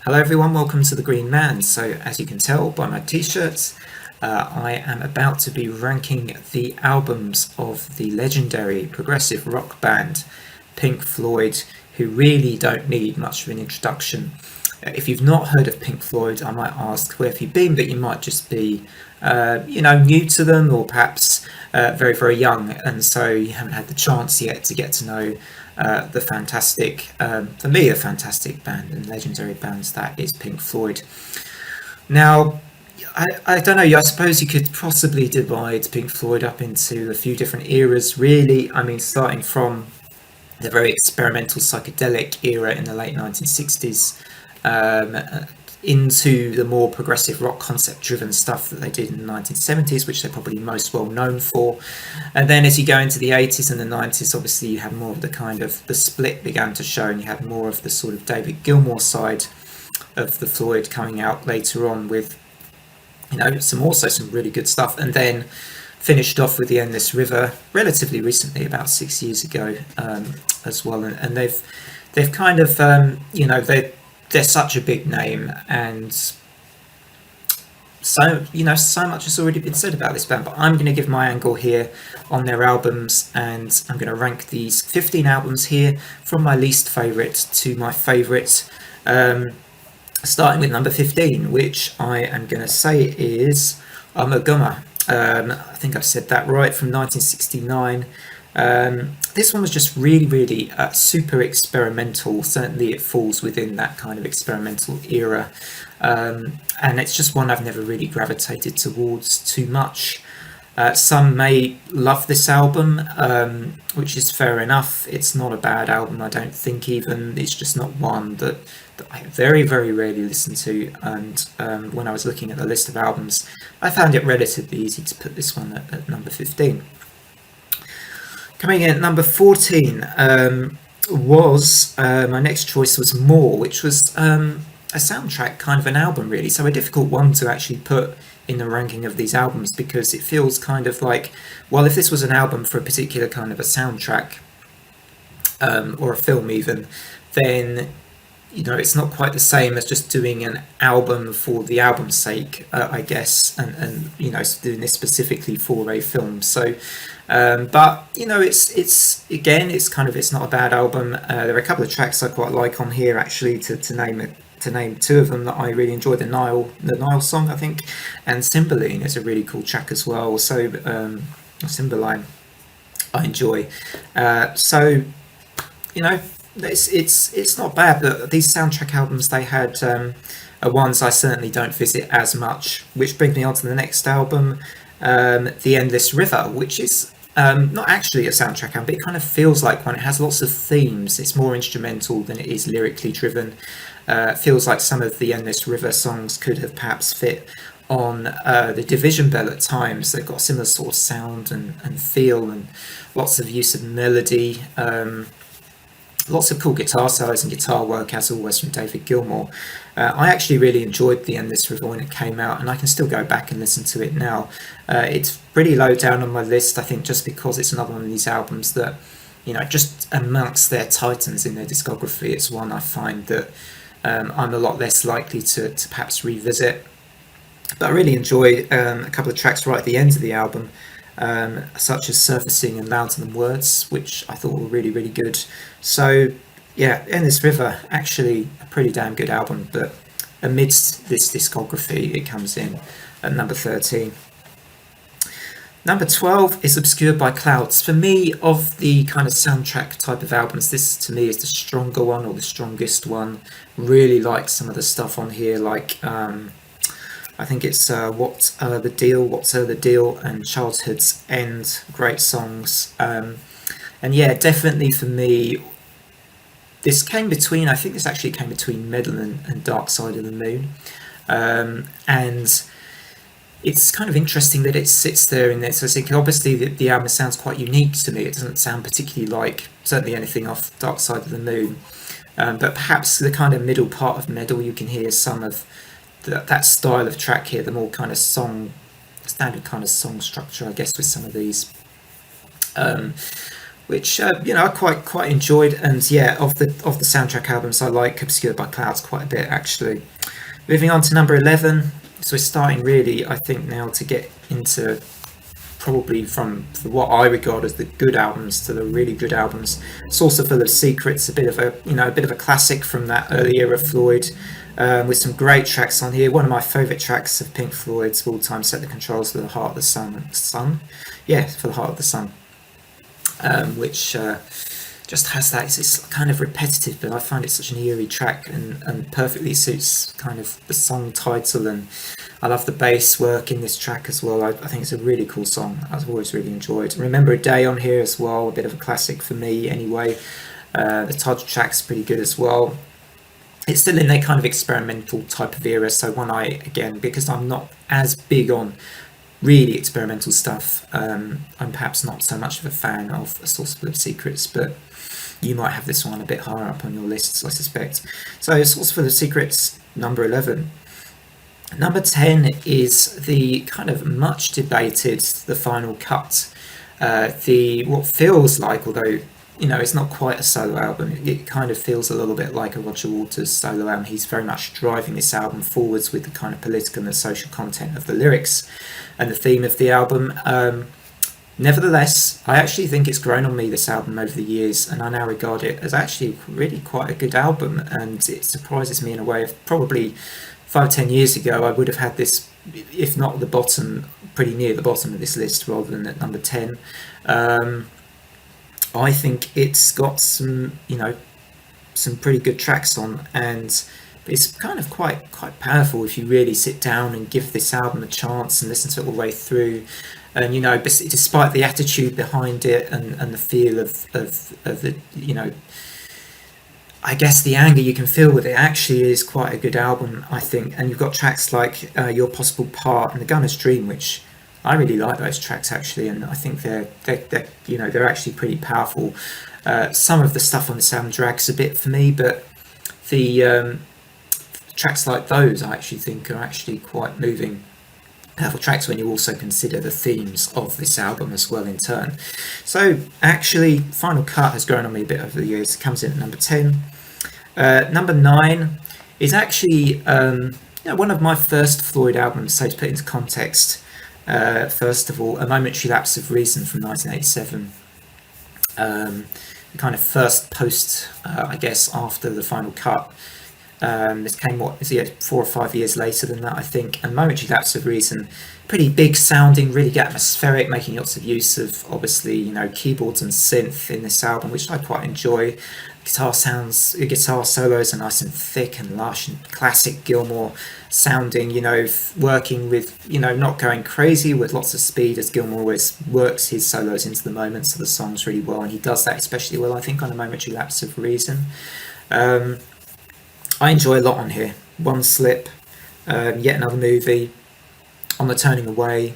Hello everyone, welcome to The Green Man. So as you can tell by my t-shirt, I am about to be ranking the albums of the legendary progressive rock band Pink Floyd, who really don't need much of an introduction. If you've not heard of Pink Floyd, I might ask where have you been, but you might just be, new to them, or perhaps very, very young, and so you haven't had the chance yet to get to know the fantastic, for me, a fantastic band and legendary bands that is Pink Floyd. Now, I don't know. I suppose you could possibly divide Pink Floyd up into a few different eras. Really, I mean, starting from the very experimental psychedelic era in the late 1960s, um, into the more progressive rock concept driven stuff that they did in the 1970s, which they're probably most well known for. And then as you go into the 80s and the 90s, obviously you had more of the kind of the split began to show, and you had more of the sort of David Gilmour side of the Floyd coming out later on with, some really good stuff. And then finished off with the Endless River relatively recently, about 6 years ago, as well. And they've kind of they're such a big name, and so much has already been said about this band. But I'm going to give my angle here on their albums, and I'm going to rank these 15 albums here from my least favourite to my favourite. Starting with number 15, which I am going to say is Amagama. I think I've said that right, from 1969. This one was just really, really super experimental. Certainly, it falls within that kind of experimental era, and it's just one I've never really gravitated towards too much. Some may love this album, which is fair enough. It's not a bad album, I don't think. Even it's just not one that I very, very rarely listen to. And when I was looking at the list of albums, I found it relatively easy to put this one at number 15. Coming in at number 14 was my next choice was More, which was a soundtrack kind of an album, really. So a difficult one to actually put in the ranking of these albums, because it feels kind of like, well, if this was an album for a particular kind of a soundtrack, or a film even, then it's not quite the same as just doing an album for the album's sake, I guess, and doing this specifically for a film. So, but it's again, it's kind of, it's not a bad album. There are a couple of tracks I quite like on here, actually, to name it. To name two of them that I really enjoy, the Nile song, I think, and Cymbeline is a really cool track as well. So Cymbeline, I enjoy. So it's not bad. But these soundtrack albums they had are ones I certainly don't visit as much. Which brings me on to the next album, The Endless River, which is not actually a soundtrack album, but it kind of feels like one. It has lots of themes. It's more instrumental than it is lyrically driven. It feels like some of the Endless River songs could have perhaps fit on the Division Bell at times. They've got a similar sort of sound and feel, and lots of use of melody. Lots of cool guitar solos and guitar work, as always, from David Gilmour. I actually really enjoyed The Endless River when it came out, and I can still go back and listen to it now. It's pretty low down on my list, I think, just because it's another one of these albums that, just amongst their titans in their discography, it's one I find that I'm a lot less likely to perhaps revisit. But I really enjoy a couple of tracks right at the end of the album, such as Surfacing and Louder Than Words, which I thought were really, really good. So, yeah, Endless River, actually a pretty damn good album, but amidst this discography, it comes in at number 13. Number 12 is Obscured by Clouds. For me, of the kind of soundtrack type of albums, this to me is the stronger one, or the strongest one. Really like some of the stuff on here, like I think it's What's the Deal, and Childhood's End. Great songs. And yeah, definitely for me, this came between, I think this actually came between Meddle and Dark Side of the Moon. And it's kind of interesting that it sits there in this. I think obviously the album sounds quite unique to me. It doesn't sound particularly like certainly anything off Dark Side of the Moon. But perhaps the kind of middle part of Meddle, you can hear some of that style of track here, the more kind of standard kind of song structure, I guess, with some of these. which I quite enjoyed. And yeah, of the soundtrack albums, I like Obscured by Clouds quite a bit actually. Moving on to number 11, so we're starting really, I think, now to get into probably from what I regard as the good albums to the really good albums. Saucer Full of Secrets, a bit of a classic from that early era of Floyd, with some great tracks on here. One of my favourite tracks of Pink Floyd's of all time, Set the Controls for the Heart of the Sun. Yeah, for the Heart of the Sun, which just has that. It's kind of repetitive, but I find it such an eerie track and perfectly suits kind of the song title. And I love the bass work in this track as well. I think it's a really cool song. I've always really enjoyed. Remember a Day on here as well, a bit of a classic for me anyway. The title track's pretty good as well. It's still in that kind of experimental type of era, so again, because I'm not as big on really experimental stuff, I'm perhaps not so much of a fan of A Source Full of Secrets, but you might have this one a bit higher up on your lists, I suspect. So A Source Full of Secrets, number 11. Number 10 is the kind of much debated The Final Cut. What feels like, although it's not quite a solo album, it kind of feels a little bit like a Roger Waters solo album. He's very much driving this album forwards with the kind of political and the social content of the lyrics and the theme of the album. Nevertheless, I actually think it's grown on me, this album, over the years, and I now regard it as actually really quite a good album, and it surprises me in a way. Of probably 5-10 years ago, I would have had this, if not the bottom, pretty near the bottom of this list rather than at number 10. I think it's got some pretty good tracks on, and it's kind of quite powerful if you really sit down and give this album a chance and listen to it all the way through. And despite the attitude behind it and the feel of the I guess the anger you can feel with it, actually is quite a good album, I think. And you've got tracks like Your Possible Part and The Gunner's Dream, which I really like those tracks actually, and I think they're actually pretty powerful. Some of the stuff on this album drags a bit for me, but the tracks like those I actually think are actually quite moving, powerful tracks when you also consider the themes of this album as well in turn. So actually, Final Cut has grown on me a bit over the years. It comes in at number 10. Number 9 is actually one of my first Floyd albums, so to put into context. First of all, A Momentary Lapse of Reason from 1987. The kind of first post, I guess, after the Final Cut. This came 4 or 5 years later than that, I think. And Momentary Lapse of Reason, pretty big sounding, really atmospheric, making lots of use of obviously keyboards and synth in this album, which I quite enjoy. Guitar solos are nice and thick and lush and classic Gilmour sounding, working with, not going crazy with lots of speed, as Gilmour always works his solos into the moments of the songs really well, and he does that especially well, I think, on A Momentary Lapse of Reason. I enjoy a lot on here. One Slip, Yet Another Movie, On the Turning Away,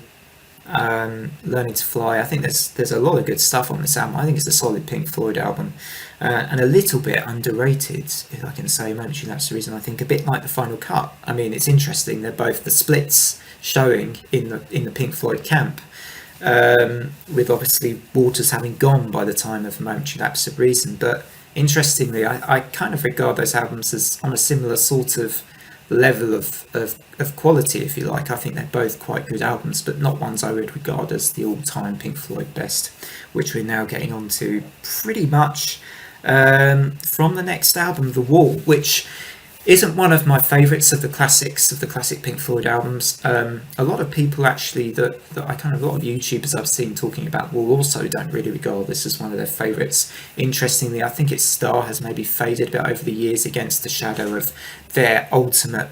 Learning to Fly. I think there's a lot of good stuff on this album. I think it's a solid Pink Floyd album, and a little bit underrated, if I can say. Momentary Lapse of Reason, I think, a bit like the Final Cut. I mean, it's interesting. They're both the splits showing in the Pink Floyd camp, with obviously Waters having gone by the time of Momentary Lapse of Reason, but interestingly, I kind of regard those albums as on a similar sort of level of quality, if you like. I think they're both quite good albums, but not ones I would regard as the all-time Pink Floyd best, which we're now getting on to pretty much from the next album, The Wall, which isn't one of my favourites of the classic Pink Floyd albums. A lot of people actually a lot of YouTubers I've seen talking about Wall also don't really regard this as one of their favourites. Interestingly, I think its star has maybe faded a bit over the years against the shadow of their ultimate,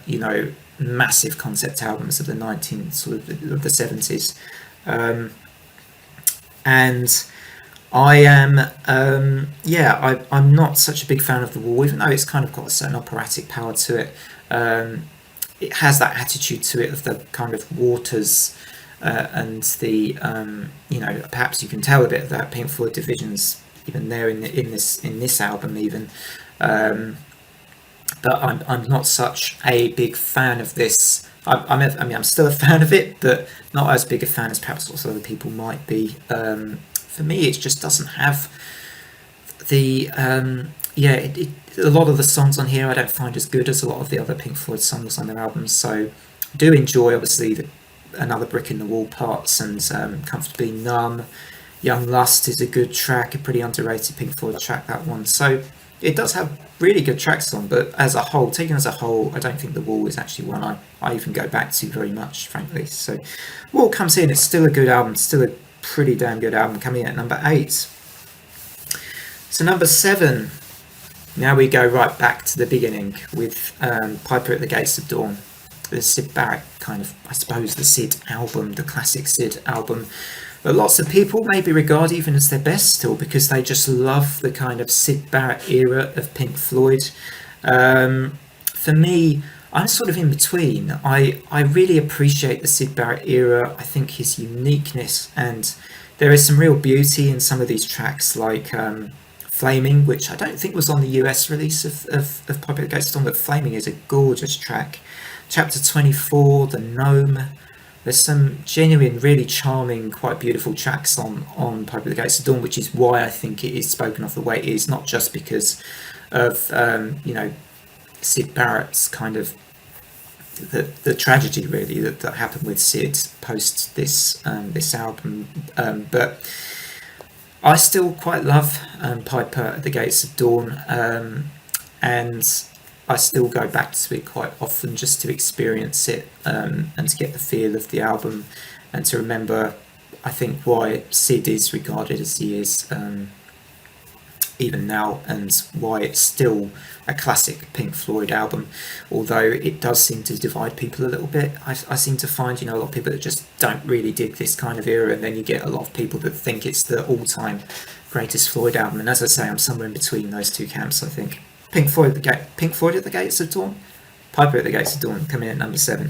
massive concept albums of the 70s. And I am, I'm not such a big fan of The Wall, even though it's kind of got a certain operatic power to it. It has that attitude to it of the kind of Waters and the, perhaps you can tell a bit of that Pink Floyd divisions even there in this album even. But I'm not such a big fan of this. I'm still a fan of it, but not as big a fan as perhaps lots of other people might be. for me, it just doesn't have the a lot of the songs on here I don't find as good as a lot of the other Pink Floyd songs on their albums. So I do enjoy, obviously, Another Brick in the Wall parts, and Comfortably Numb. Young Lust is a good track, a pretty underrated Pink Floyd track, that one. So it does have really good tracks on, but as a whole, taken as a whole, I don't think The Wall is actually one I even go back to very much, frankly. So Wall comes in, it's still a good album, still a pretty damn good album, coming in at number 8. So number 7, now we go right back to the beginning with Piper at the Gates of Dawn. The Syd Barrett kind of, I suppose, the Syd album, the classic Syd album, that lots of people maybe regard even as their best still, because they just love the kind of Syd Barrett era of Pink Floyd. For me, I'm sort of in between. I really appreciate the Syd Barrett era. I think his uniqueness, and there is some real beauty in some of these tracks, like Flaming, which I don't think was on the US release of Piper at the Gates of Dawn, but Flaming is a gorgeous track. Chapter 24, The Gnome. There's some genuine, really charming, quite beautiful tracks on Piper at the Gates of Dawn, which is why I think it is spoken of the way it is, not just because of Syd Barrett's kind of the tragedy really that happened with Syd post this album, but I still quite love Piper at the Gates of Dawn, and I still go back to it quite often just to experience it, and to get the feel of the album, and to remember, I think, why Syd is regarded as he is even now, and why it's still a classic Pink Floyd album, although it does seem to divide people a little bit. I seem to find, a lot of people that just don't really dig this kind of era, and then you get a lot of people that think it's the all-time greatest Floyd album, and as I say, I'm somewhere in between those two camps, I think. Pink Floyd at the Gates of Dawn, Piper at the Gates of Dawn, coming in at number 7.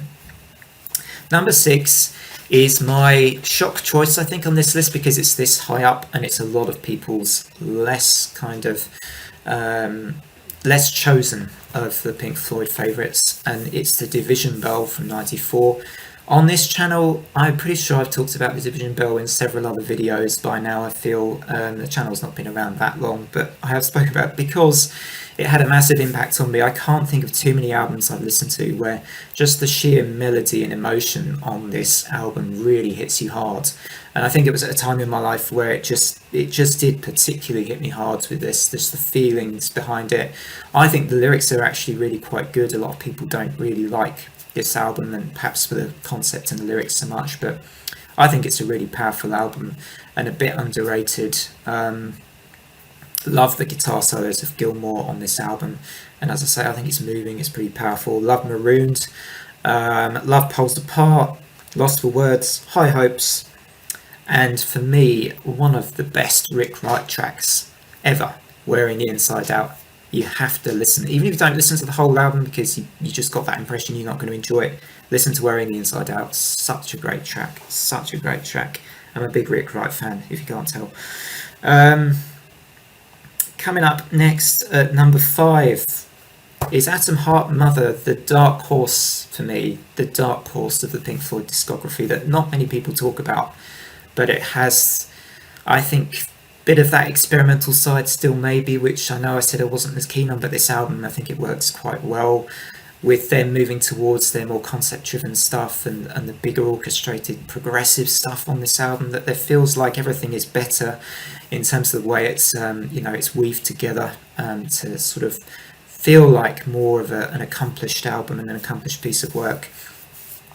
Number 6 is my shock choice, I think, on this list, because it's this high up, and it's a lot of people's less chosen of the Pink Floyd favourites, and it's the Division Bell from '94. On this channel, I'm pretty sure I've talked about the Division Bell in several other videos by now. I feel the channel's not been around that long, but I have spoken about it because it had a massive impact on me. I can't think of too many albums I've listened to where just the sheer melody and emotion on this album really hits you hard. And I think it was at a time in my life where it just did particularly hit me hard with this, just the feelings behind it. I think the lyrics are actually really quite good. A lot of people don't really like this album, and perhaps for the concept and the lyrics so much, but I think it's a really powerful album and a bit underrated. Love the guitar solos of Gilmour on this album, and as I say, I think it's moving, it's pretty powerful. Love Marooned, love Poles Apart, Lost for Words, High Hopes, and for me, one of the best Rick Wright tracks ever, Wearing the Inside Out. You have to listen, even if you don't listen to the whole album because you just got that impression you're not going to enjoy it, listen to Wearing the Inside Out. Such a great track, such a great track. I'm a big Rick Wright fan, if you can't tell. Coming up next at number 5 is Atom Heart Mother, the dark horse for me, the dark horse of the Pink Floyd discography that not many people talk about, but it has, I think, bit of that experimental side still maybe, which I know I said I wasn't as keen on, but this album, I think it works quite well with them moving towards their more concept-driven stuff and the bigger orchestrated progressive stuff on this album, that there feels like everything is better in terms of the way it's it's weaved together to sort of feel like more of an accomplished album and an accomplished piece of work.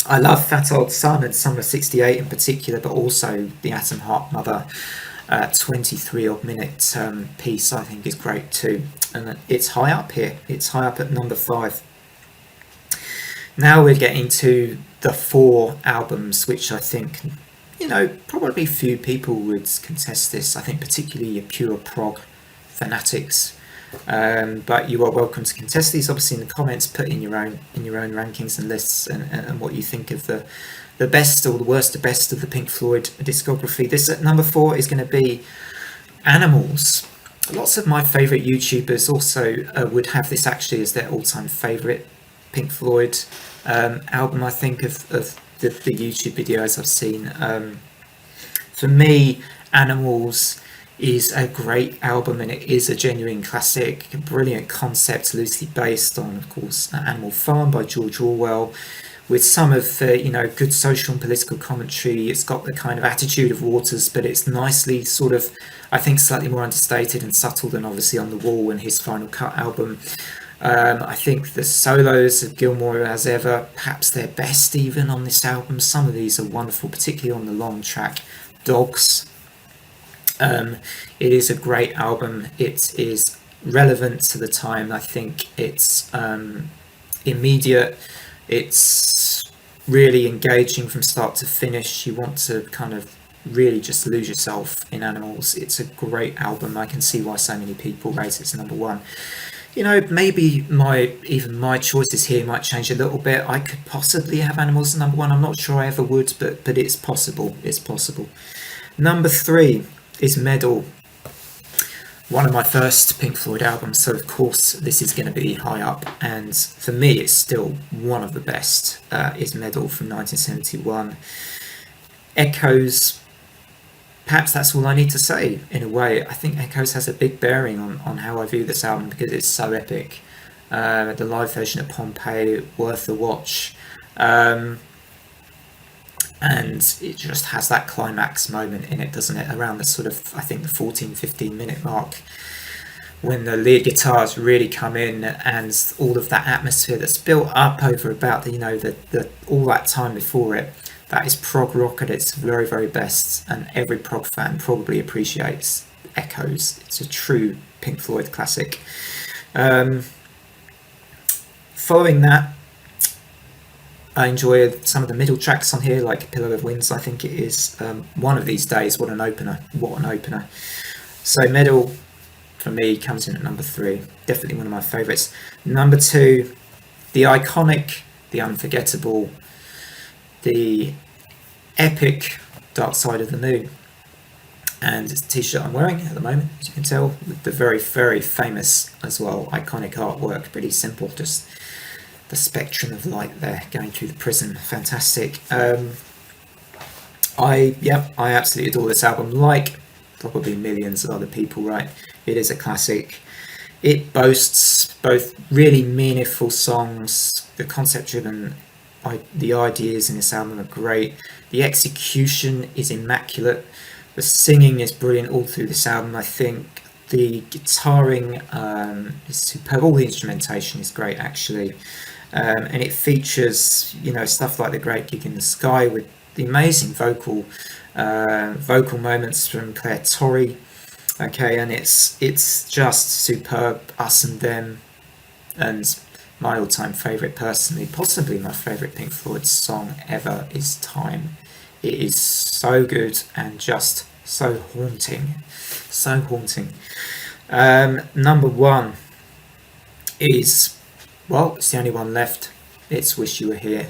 I love Fat Old Son and Summer '68 in particular, but also the Atom Heart Mother 23 odd minute piece I think is great too, and it's high up here, it's high up at number 5. Now we're getting to the 4 albums which I think probably few people would contest this. I think particularly your pure prog fanatics, but you are welcome to contest these obviously in the comments. Put in your own rankings and lists and what you think of the best or the worst to best of the Pink Floyd discography. This at number 4 is going to be Animals. Lots of my favourite YouTubers also would have this actually as their all-time favourite Pink Floyd album, I think, of the YouTube videos I've seen. For me, Animals is a great album, and it is a genuine classic, a brilliant concept, loosely based on, of course, Animal Farm by George Orwell, with some of the, good social and political commentary. It's got the kind of attitude of Waters, but it's nicely sort of, I think, slightly more understated and subtle than obviously On the Wall and his Final Cut album. I think the solos of Gilmour, as ever, perhaps their best even on this album. Some of these are wonderful, particularly on the long track Dogs. It is a great album. It is relevant to the time. I think it's immediate. It's really engaging from start to finish. You want to kind of really just lose yourself in Animals. It's a great album. I can see why so many people rate it as number one. Maybe my choices here might change a little bit. I could possibly have Animals as number one. I'm not sure I ever would, but it's possible. It's possible. Number three is Medal, one of my first Pink Floyd albums, so of course this is going to be high up, and for me it's still one of the best. Is Medal from 1971. Echoes, perhaps that's all I need to say in a way. I think Echoes has a big bearing on how I view this album because it's so epic. The live version at Pompeii, worth a watch. And it just has that climax moment in it, doesn't it? Around the sort of, I think, the 14-15 minute mark, when the lead guitars really come in, and all of that atmosphere that's built up over about the all that time before it. That is prog rock at its very, very best, and every prog fan probably appreciates Echoes. It's a true Pink Floyd classic. Following that, I enjoy some of the middle tracks on here, like Pillow of Winds, I think it is. One of These Days, what an opener. What an opener. So Medal, for me, comes in at number three. Definitely one of my favourites. Number two, the iconic, the unforgettable, the epic Dark Side of the Moon. And it's a t-shirt I'm wearing at the moment, as you can tell, with the very, very famous, as well, iconic artwork. Pretty simple, just the spectrum of light there going through the prism. Fantastic. I absolutely adore this album, like probably millions of other people, right? It is a classic. It boasts both really meaningful songs, the concept driven, the ideas in this album are great, the execution is immaculate, the singing is brilliant all through this album. I think the guitaring is superb, all the instrumentation is great actually. And it features, stuff like The Great Gig in the Sky, with the amazing vocal moments from Claire Torrey. Okay, and it's just superb. Us and Them, and my all-time favourite, personally, possibly my favourite Pink Floyd song ever, is Time. It is so good and just so haunting, so haunting. Number one is, well, it's the only one left. It's Wish You Were Here.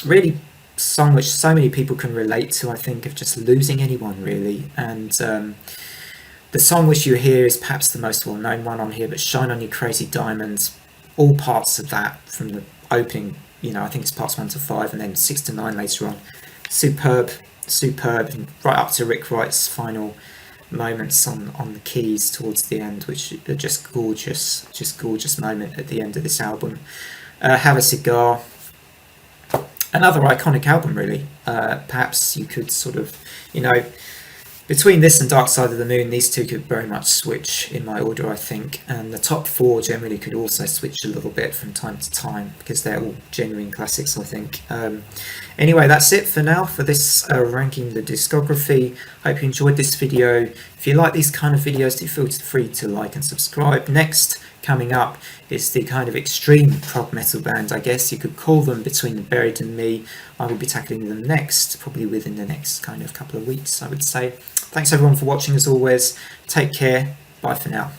Really, song which so many people can relate to, I think, of just losing anyone, really. And the song Wish You Were Here is perhaps the most well-known one on here, but Shine On You Crazy Diamonds, all parts of that from the opening, I think it's parts 1 to 5, and then 6 to 9 later on. Superb, and right up to Rick Wright's final moments on the keys towards the end, which are just gorgeous moment at the end of this album. Have a Cigar, another iconic album, really. Perhaps you could sort of, between this and Dark Side of the Moon, these two could very much switch in my order, I think, and the top four generally could also switch a little bit from time to time, because they're all genuine classics, I think. Anyway, that's it for now for this ranking the discography. Hope you enjoyed this video. If you like these kind of videos, do feel free to like and subscribe. Next, coming up, is the kind of extreme prog metal band, I guess you could call them, Between the Buried and Me. I will be tackling them next, probably within the next kind of couple of weeks, I would say. Thanks everyone for watching as always. Take care. Bye for now.